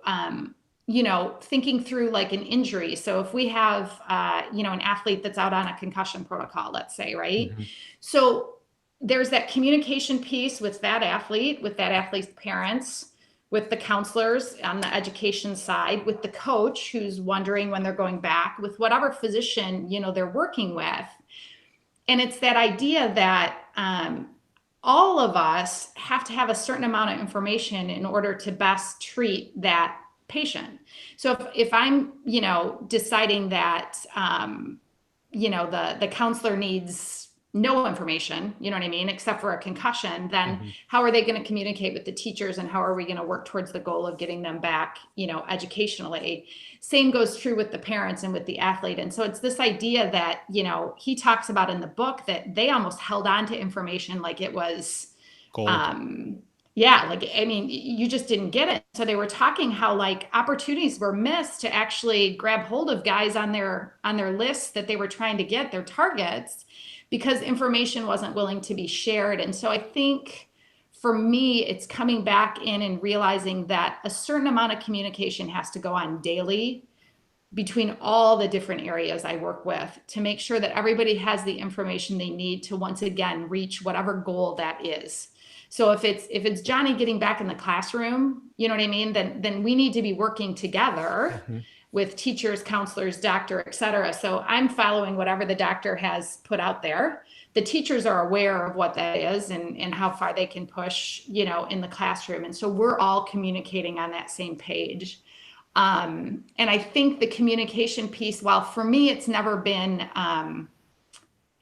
thinking through like an injury. So if we have, an athlete that's out on a concussion protocol, let's say, right? Mhm. So there's that communication piece with that athlete's parents, with the counselors on the education side, with the coach who's wondering when they're going back, with whatever physician, they're working with. And it's that idea that all of us have to have a certain amount of information in order to best treat that patient. So if I'm, deciding that, the counselor needs no information, you know what I mean, except for a concussion, then how are they going to communicate with the teachers, and how are we going to work towards the goal of getting them back, educationally? Same goes true with the parents and with the athlete. And so it's this idea that, he talks about in the book, that they almost held on to information like it was Gold. You just didn't get it. So they were talking how like opportunities were missed to actually grab hold of guys on their lists that they were trying to get, their targets, because information wasn't willing to be shared. And so I think for me, it's coming back in and realizing that a certain amount of communication has to go on daily between all the different areas I work with, to make sure that everybody has the information they need to once again reach whatever goal that is. So if it's Johnny getting back in the classroom, you know what I mean, then we need to be working together with teachers, counselors, doctor, et cetera. So I'm following whatever the doctor has put out there. The teachers are aware of what that is and how far they can push, in the classroom. And so we're all communicating on that same page. And I think the communication piece, while for me, it's never been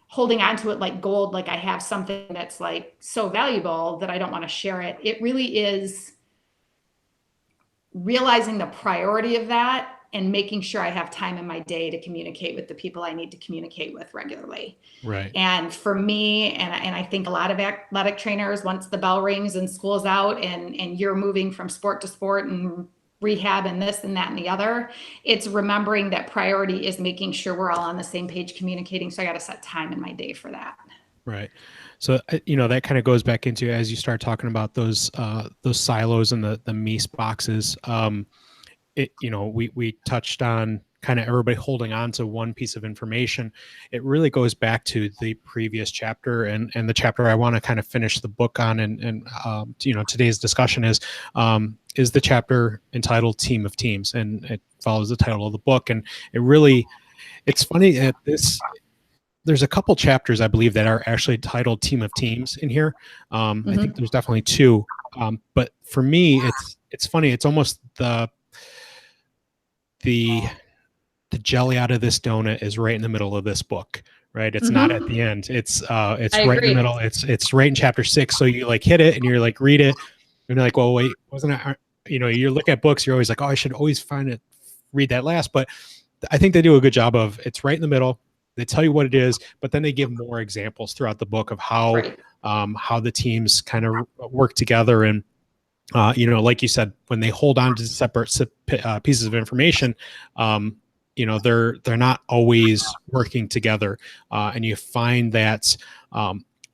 holding on to it like gold, like I have something that's like so valuable that I don't want to share it. It really is realizing the priority of that and making sure I have time in my day to communicate with the people I need to communicate with regularly. Right. And for me, and I think a lot of athletic trainers, once the bell rings and school's out and you're moving from sport to sport and rehab and this and that and the other, it's remembering that priority is making sure we're all on the same page communicating. So I got to set time in my day for that. Right. So, that kind of goes back into, as you start talking about those silos and the MEAS boxes, we touched on kind of everybody holding on to one piece of information. It really goes back to the previous chapter and the chapter I want to kind of finish the book on. And today's discussion is the chapter entitled Team of Teams, and it follows the title of the book. And it's funny that there's a couple chapters, I believe, that are actually titled Team of Teams in here. I think there's definitely two. But for me, it's funny. It's almost the jelly out of this donut is right in the middle of this book, right? It's not at the end. It's right in the middle. It's right in chapter 6. So you like hit it and you're like, read it. And you're like, well, wait, wasn't it? You look at books, you're always like, oh, I should always read that last. But I think they do a good job of, it's right in the middle. They tell you what it is, but then they give more examples throughout the book of how the teams kind of work together. And like you said, when they hold on to separate pieces of information, they're not always working together. And you find that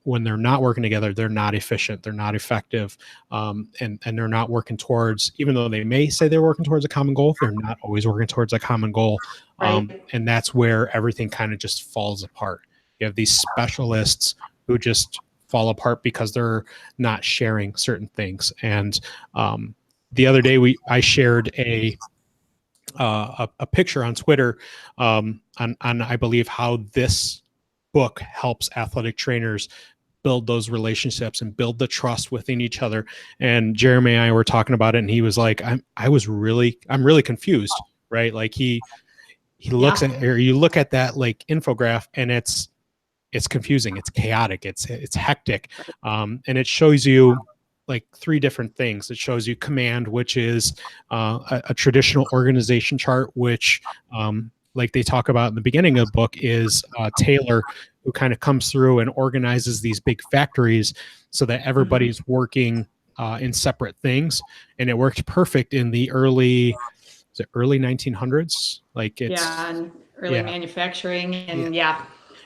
when they're not working together, they're not efficient, they're not effective, and they're not working towards, even though they may say they're working towards a common goal, they're not always working towards a common goal. And that's where everything kind of just falls apart. You have these specialists who just fall apart because they're not sharing certain things. And the other day I shared a picture on Twitter on I believe how this book helps athletic trainers build those relationships and build the trust within each other. And Jeremy and I were talking about it, and he was like, I'm really confused, right? Like he looks at, or you look at that like infographic, and it's confusing, it's chaotic, it's hectic, and it shows you like 3 different things. It shows you command, which is a traditional organization chart, which like they talk about in the beginning of the book, is Taylor, who kind of comes through and organizes these big factories so that everybody's working in separate things. And it worked perfect in the early 1900s. Like and early manufacturing and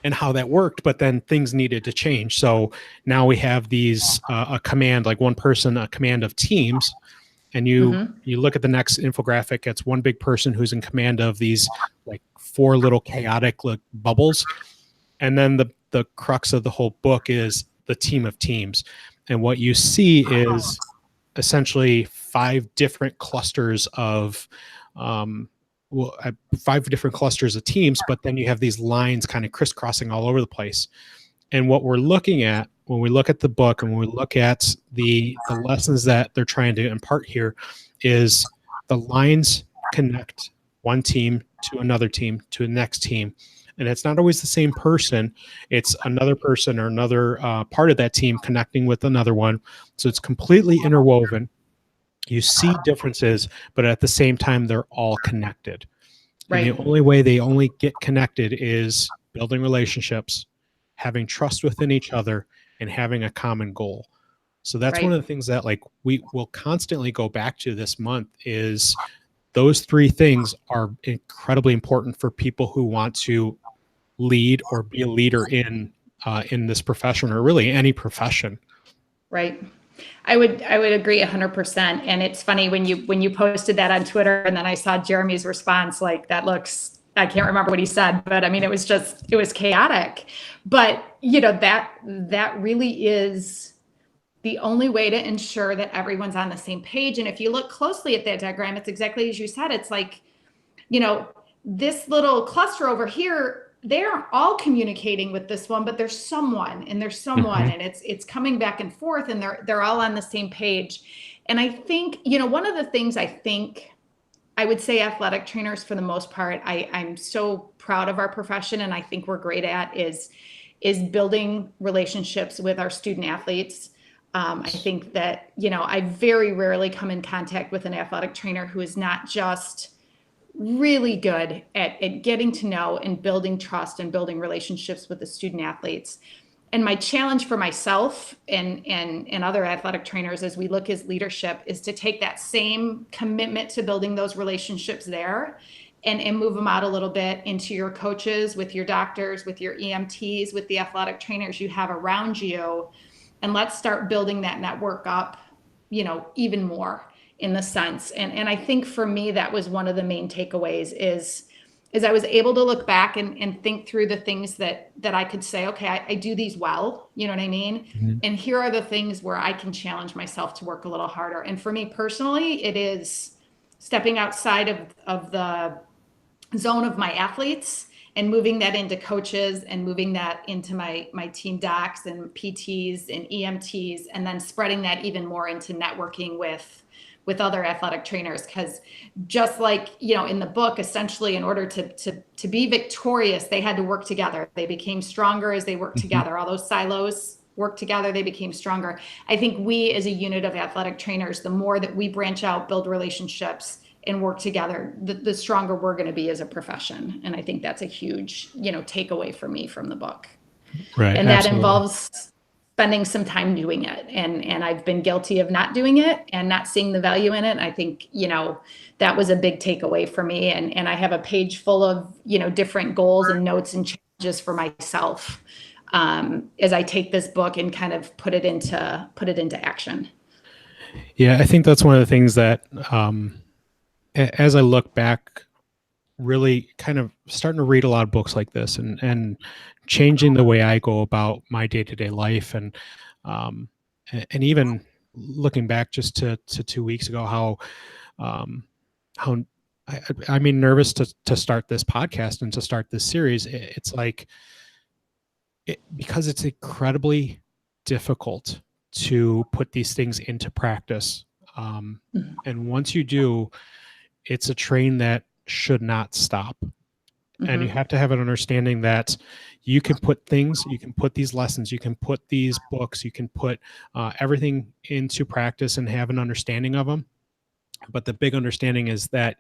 and how that worked, but then things needed to change. So now we have these a command, like one person, a command of teams, And you look at the next infographic, it's one big person who's in command of these like 4 little chaotic like bubbles. And then the crux of the whole book is the team of teams. And what you see is essentially 5 different clusters of 5 different clusters of teams, but then you have these lines kind of crisscrossing all over the place. And what we're looking at when we look at the book and when we look at the lessons that they're trying to impart here is the lines connect one team to another team to the next team. And it's not always the same person. It's another person or another part of that team connecting with another one. So it's completely interwoven. You see differences, but at the same time, they're all connected. Right. And the only way they only get connected is building relationships, having trust within each other, and having a common goal. So that's one of the things that like we will constantly go back to this month is those 3 things are incredibly important for people who want to lead or be a leader in this profession or really any profession. Right. I would agree 100%. And it's funny when you posted that on Twitter and then I saw Jeremy's response, like that looks, I can't remember what he said, but I mean, it was chaotic, but you know, that really is the only way to ensure that everyone's on the same page. And if you look closely at that diagram, it's exactly as you said. It's like, you know, this little cluster over here, they're all communicating with this one, but there's someone and it's coming back and forth and they're all on the same page. And I think, you know, one of the things I think I would say athletic trainers for the most part, I'm so proud of our profession and I think we're great at is building relationships with our student athletes. I think that, you know, I very rarely come in contact with an athletic trainer who is not just really good at getting to know and building trust and building relationships with the student athletes. And my challenge for myself and other athletic trainers as we look as leadership is to take that same commitment to building those relationships there and move them out a little bit into your coaches, with your doctors, with your EMTs, with the athletic trainers you have around you. And let's start building that network up, you know, even more in the sense. And I think for me, that was one of the main takeaways is I was able to look back and think through the things that I could say, okay, I do these well, you know what I mean? Mm-hmm. And here are the things where I can challenge myself to work a little harder. And for me personally, it is stepping outside of the zone of my athletes and moving that into coaches and moving that into my team docs and PTs and EMTs, and then spreading that even more into networking with other athletic trainers. Because just like, you know, in the book, essentially in order to be victorious, they had to work together. They became stronger as they worked together. All those silos worked together, they became stronger. I think we as a unit of athletic trainers, the more that we branch out, build relationships, and work together, the stronger we're going to be as a profession. And I think that's a huge, you know, takeaway for me from the book. Right. And absolutely. that involves spending some time doing it. And I've been guilty of not doing it and not seeing the value in it. I think, you know, that was a big takeaway for me. And I have a page full of, you know, different goals and notes and challenges for myself as I take this book and kind of put it into action. Yeah, I think that's one of the things that, as I look back, really kind of starting to read a lot of books like this and changing the way I go about my day-to-day life. And even looking back just to 2 weeks ago, how I mean, nervous to start this podcast and to start this series. It's like, because it's incredibly difficult to put these things into practice. And once you do, it's a train that should not stop. And you have to have an understanding that you can put these lessons, you can put these books, you can put everything into practice and have an understanding of them. But the big understanding is that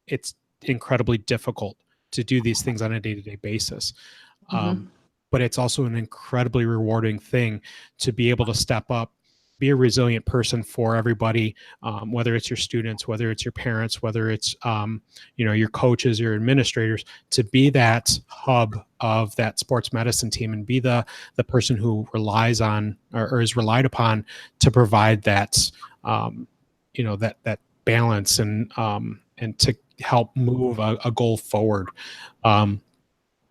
it's incredibly difficult to do these things on a day-to-day basis. But it's also an incredibly rewarding thing to be able to step up, be a resilient person for everybody, whether it's your students, whether it's your parents, whether it's you know, your coaches, your administrators, to be that hub of that sports medicine team and be the person who relies on or is relied upon to provide that that balance and to help move a goal forward. That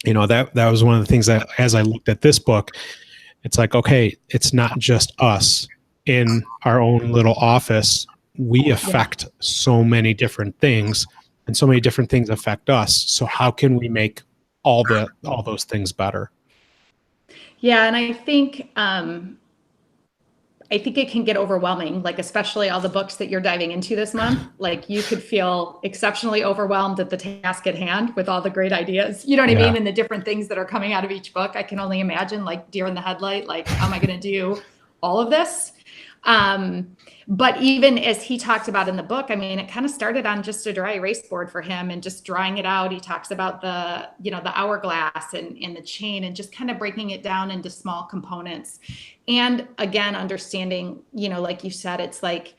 was one of the things that, as I looked at this book, it's like, okay, it's not just us in our own little office. We affect so many different things, and so many different things affect us. So how can we make all those things better? Yeah, and I think it can get overwhelming, like especially all the books that you're diving into this month. Like you could feel exceptionally overwhelmed at the task at hand with all the great ideas, you know what I mean? And the different things that are coming out of each book. I can only imagine, like deer in the headlight, like how am I going to do all of this? But even as he talked about in the book, I mean, it kind of started on just a dry erase board for him and just drawing it out. He talks about the hourglass and the chain and just kind of breaking it down into small components. And again, understanding, like you said, it's like,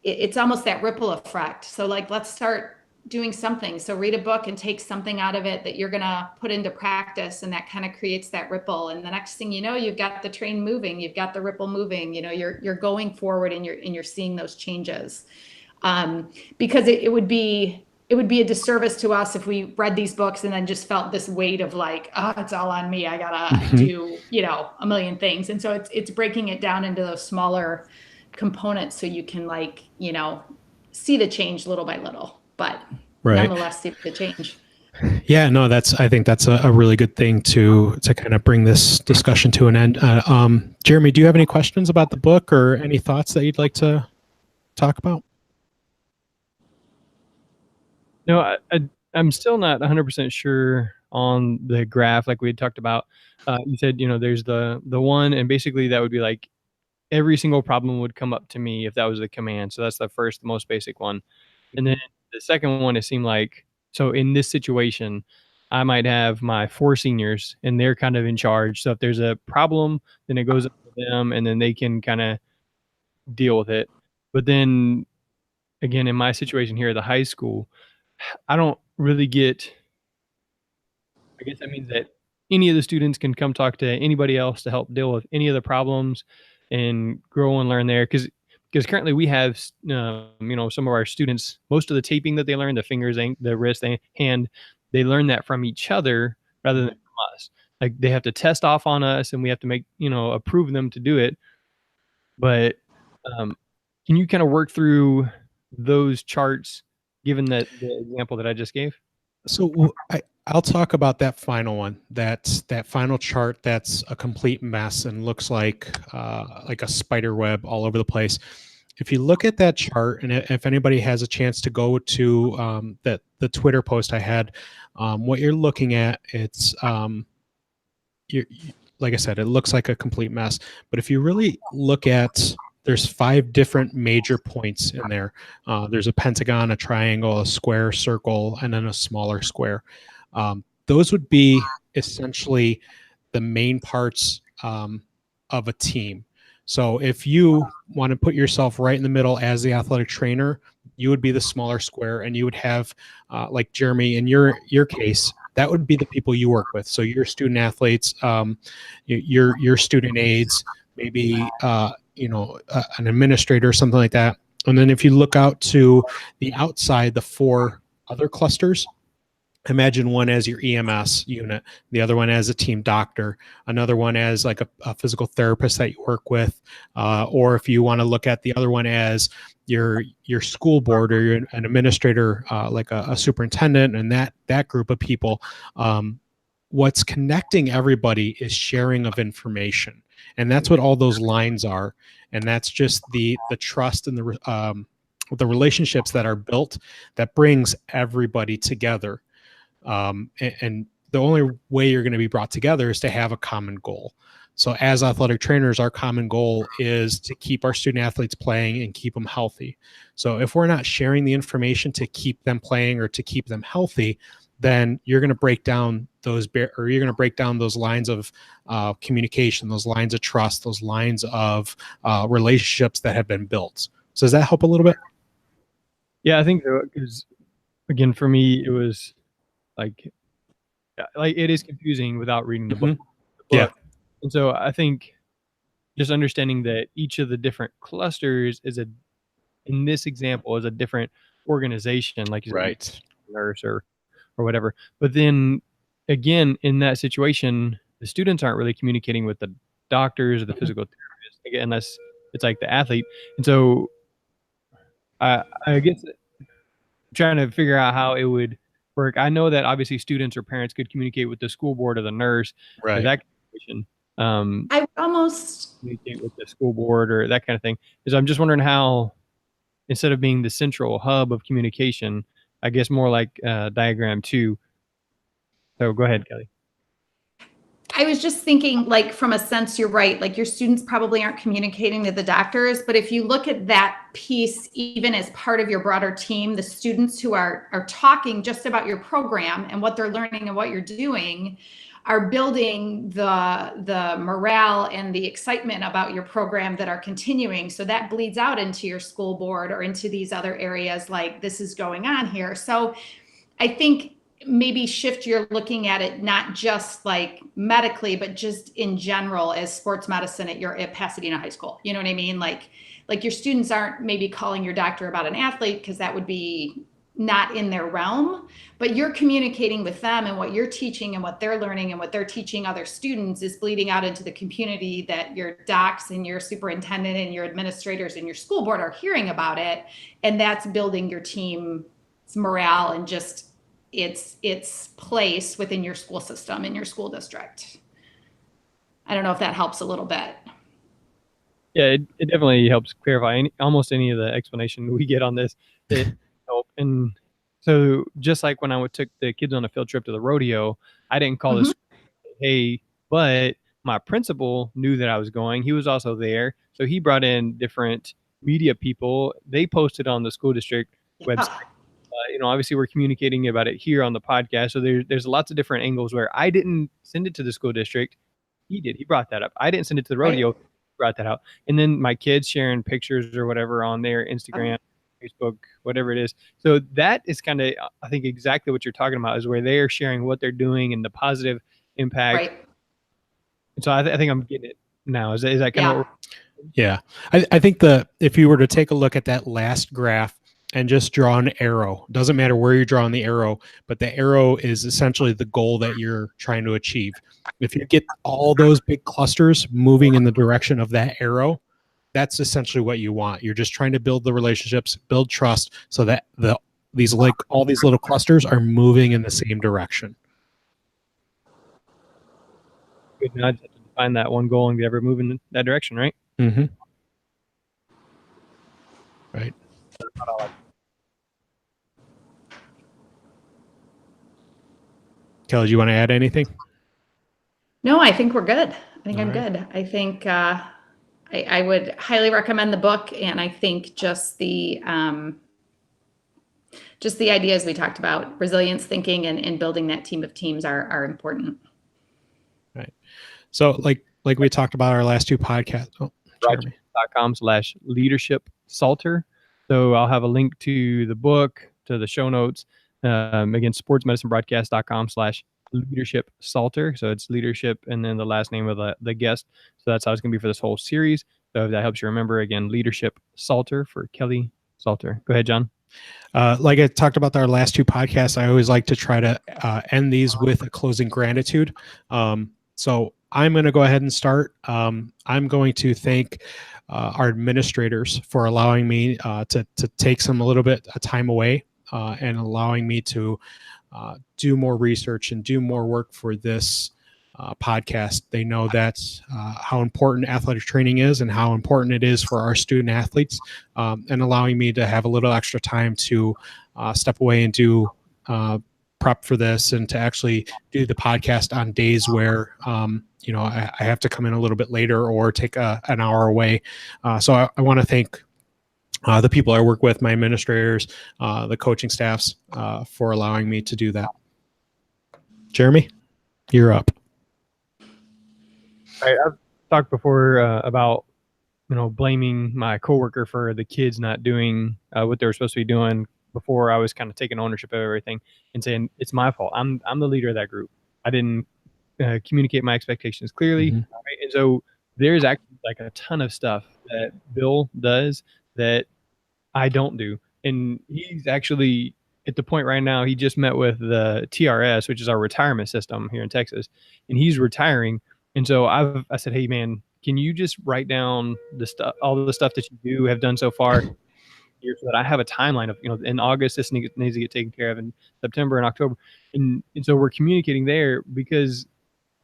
it's almost that ripple effect. So like, let's start doing something. So read a book and take something out of it that you're going to put into practice. And that kind of creates that ripple. And the next thing you know, you've got the train moving, you've got the ripple moving, you're going forward and you're seeing those changes. Because it would be a disservice to us if we read these books and then just felt this weight of like, oh, it's all on me. I gotta do, a million things. And so it's breaking it down into those smaller components so you can see the change little by little, but nonetheless see the change. Yeah, no, I think that's a really good thing to kind of bring this discussion to an end. Jeremy, do you have any questions about the book or any thoughts that you'd like to talk about? No, I'm still not 100% sure on the graph like we had talked about. You said, there's the one, and basically that would be like every single problem would come up to me if that was the command. So that's the first, the most basic one. And then the second one, it seemed like, so in this situation, I might have my 4 seniors and they're kind of in charge. So if there's a problem, then it goes up to them and then they can kind of deal with it. But then again, in my situation here at the high school, I don't really get, I guess that means that any of the students can come talk to anybody else to help deal with any of the problems and grow and learn there. Because currently we have, some of our students, most of the taping that they learn, the fingers, the wrist, the hand, they learn that from each other rather than from us. Like they have to test off on us and we have to make, approve them to do it. But can you kind of work through those charts given that the example that I just gave? So I'll talk about that final one. That final chart that's a complete mess and looks like a spider web all over the place. If you look at that chart, and if anybody has a chance to go to the Twitter post I had, what you're looking at, it's like I said, it looks like a complete mess. But if you really look at, there's 5 different major points in there. There's a pentagon, a triangle, a square, circle, and then a smaller square. Those would be essentially the main parts of a team. So if you want to put yourself right in the middle as the athletic trainer, you would be the smaller square, and you would have, like Jeremy, in your case, that would be the people you work with. So your student athletes, your student aides, maybe an administrator or something like that. And then if you look out to the outside, the 4 other clusters, imagine one as your EMS unit, the other one as a team doctor, another one as like a physical therapist that you work with, or if you want to look at the other one as your school board or an administrator, like a superintendent, and that group of people. What's connecting everybody is sharing of information, and that's what all those lines are. And that's just the trust and the relationships that are built that brings everybody together. And the only way you're going to be brought together is to have a common goal. So as athletic trainers, our common goal is to keep our student athletes playing and keep them healthy. So if we're not sharing the information to keep them playing or to keep them healthy, then you're going to break down those those lines of communication, those lines of trust, those lines of relationships that have been built. So does that help a little bit? Yeah, I think so. Because again, for me, it was like it is confusing without reading the book. Yeah. And so I think just understanding that each of the different clusters is in this example is a different organization, like you said, Right. nurse or whatever. But then again, in that situation, the students aren't really communicating with the doctors or the physical therapists, again, unless it's like the athlete. And so I guess trying to figure out how it would work. I know that obviously students or parents could communicate with the school board or the nurse or Right. that situation. I would almost, Communicate with the school board or that kind of thing. Is I'm just wondering how, instead of being the central hub of communication, I guess more like diagram 2. So go ahead, Kelly. I was just thinking, like, from a sense, you're right. Like, your students probably aren't communicating to the doctors, but if you look at that piece, even as part of your broader team, the students who are talking just about your program and what they're learning and what you're doing are building the morale and the excitement about your program that are continuing. So that bleeds out into your school board or into these other areas, like, this is going on here. So I think maybe shift you're looking at it not just like medically, but just in general as sports medicine at Pasadena High School. You know what I mean? Like your students aren't maybe calling your doctor about an athlete because that would be not in their realm, but you're communicating with them, and what you're teaching and what they're learning and what they're teaching other students is bleeding out into the community, that your docs and your superintendent and your administrators and your school board are hearing about it. And that's building your team's morale and just its place within your school system, in your school district. I don't know if that helps a little bit. Yeah, it definitely helps clarify almost any of the explanation we get on this. It help. And so just like when I took the kids on a field trip to the rodeo, I didn't call this, hey, but my principal knew that I was going. He was also there. So he brought in different media people. They posted on the school district website. Obviously we're communicating about it here on the podcast. So there's lots of different angles where I didn't send it to the school district. He did. He brought that up. I didn't send it to the rodeo. Right. He brought that out. And then my kids sharing pictures or whatever on their Instagram, Facebook, whatever it is. So that is kind of, I think, exactly what you're talking about, is where they're sharing what they're doing and the positive impact. Right. And so I think I'm getting it now. Is that kind of what we're... Yeah. I think if you were to take a look at that last graph and just draw an arrow, doesn't matter where you're drawing the arrow, but the arrow is essentially the goal that you're trying to achieve. If you get all those big clusters moving in the direction of that arrow, that's essentially what you want. You're just trying to build the relationships, build trust, so that all these little clusters are moving in the same direction. Good. Now I just have to define that one goal and get everyone moving in that direction, right? Mm-hmm. Right. Kelly, do you want to add anything? No, I think we're good. I think All I'm right. good. I think I would highly recommend the book, and I think just the ideas we talked about, resilience thinking and building that team of teams are important. Right. So like we talked about our last two podcasts. Oh, Jeremy. .com/leadership salter. So I'll have a link to the book, to the show notes. Again, sportsmedicinebroadcast.com/leadership salter. So it's leadership and then the last name of the guest. So that's how it's going to be for this whole series. So if that helps you remember, again, leadership salter for Kelly Salter. Go ahead, John. Like I talked about our last two podcasts, I always like to try to end these with a closing gratitude. So I'm going to go ahead and start. I'm going to thank our administrators for allowing me to take a little bit of time away and allowing me to do more research and do more work for this podcast. They know that's how important athletic training is and how important it is for our student athletes, and allowing me to have a little extra time to step away and do prep for this and to actually do the podcast on days where I have to come in a little bit later or take an hour away. So I want to thank the people I work with, my administrators, the coaching staffs, for allowing me to do that. Jeremy, you're up. I've talked before about blaming my coworker for the kids not doing what they were supposed to be doing. Before, I was kind of taking ownership of everything and saying it's my fault. I'm the leader of that group. I didn't communicate my expectations clearly. Mm-hmm. Right? And so there's actually like a ton of stuff that Bill does that I don't do. And he's actually at the point right now, he just met with the TRS, which is our retirement system here in Texas, and he's retiring. And so I said, hey man, can you just write down the stuff, all the stuff that you have done so far here, so that I have a timeline of, in August, this needs to get taken care of, in September and October. And so we're communicating there, because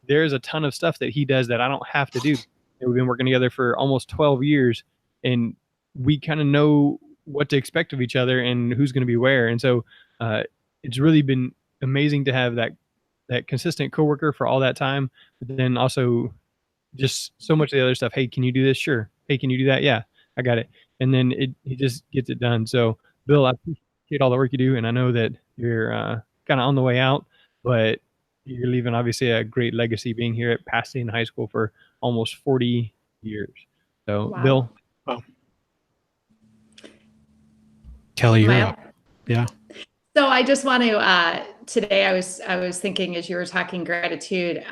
there's a ton of stuff that he does that I don't have to do. And we've been working together for almost 12 years, and we kind of know what to expect of each other and who's going to be where. And so it's really been amazing to have that consistent coworker for all that time, but then also just so much of the other stuff. Hey, can you do this? Sure. Hey, can you do that? Yeah, I got it. And then he just gets it done. So Bill, I appreciate all the work you do, and I know that you're kind of on the way out, but you're leaving obviously a great legacy, being here at Pasadena High School for almost 40 years. So Wow. Bill. Wow. Kelly, you're up. Yeah. So I just want to, today I was thinking, as you were talking gratitude,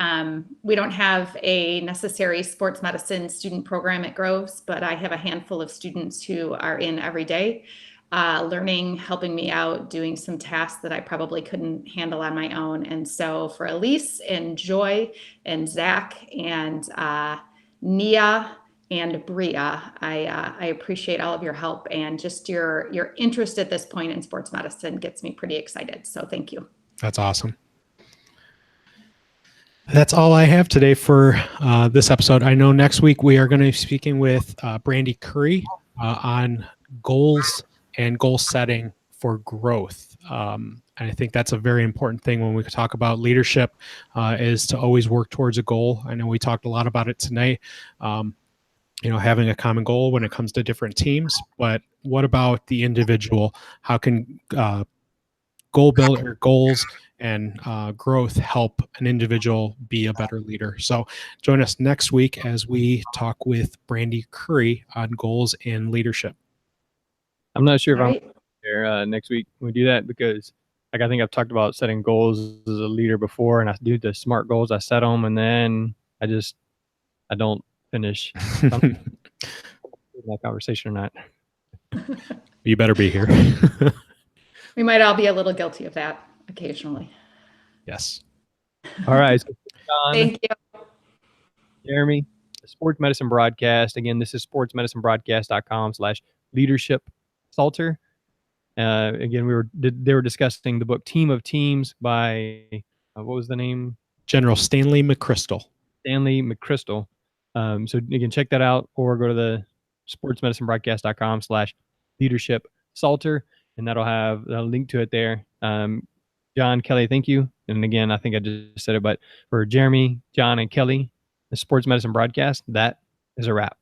we don't have a necessary sports medicine student program at Groves, but I have a handful of students who are in every day, learning, helping me out, doing some tasks that I probably couldn't handle on my own. And so for Elise and Joy and Zach and Nia and Bria, I appreciate all of your help, and just your interest at this point in sports medicine gets me pretty excited. So thank you. That's awesome. That's all I have today for this episode. I know next week we are going to be speaking with Brandy Curry on goals and goal setting for growth. And I think that's a very important thing when we talk about leadership, is to always work towards a goal. I know we talked a lot about it tonight. Having a common goal when it comes to different teams, but what about the individual? How can goal builder goals and growth help an individual be a better leader? So join us next week as we talk with Brandy Curry on goals and leadership. I'm not sure if Right. I'm there next week when we do that, because I think I've talked about setting goals as a leader before, and I do the SMART goals. I set them, and then I don't finish. That conversation or not. You better be here. We might all be a little guilty of that occasionally. Yes. All right. So, John, Thank you. Jeremy, the Sports Medicine Broadcast. Again, this is sportsmedicinebroadcast.com/leadership Salter. Again, they were discussing the book Team of Teams by what was the name? General Stanley McChrystal. Stanley McChrystal. So you can check that out, or go to the sportsmedicinebroadcast.com/leadership Salter, and that'll have a link to it there. John, Kelly, thank you. And again, I think I just said it, but for Jeremy, John, and Kelly, the Sports Medicine Broadcast, that is a wrap.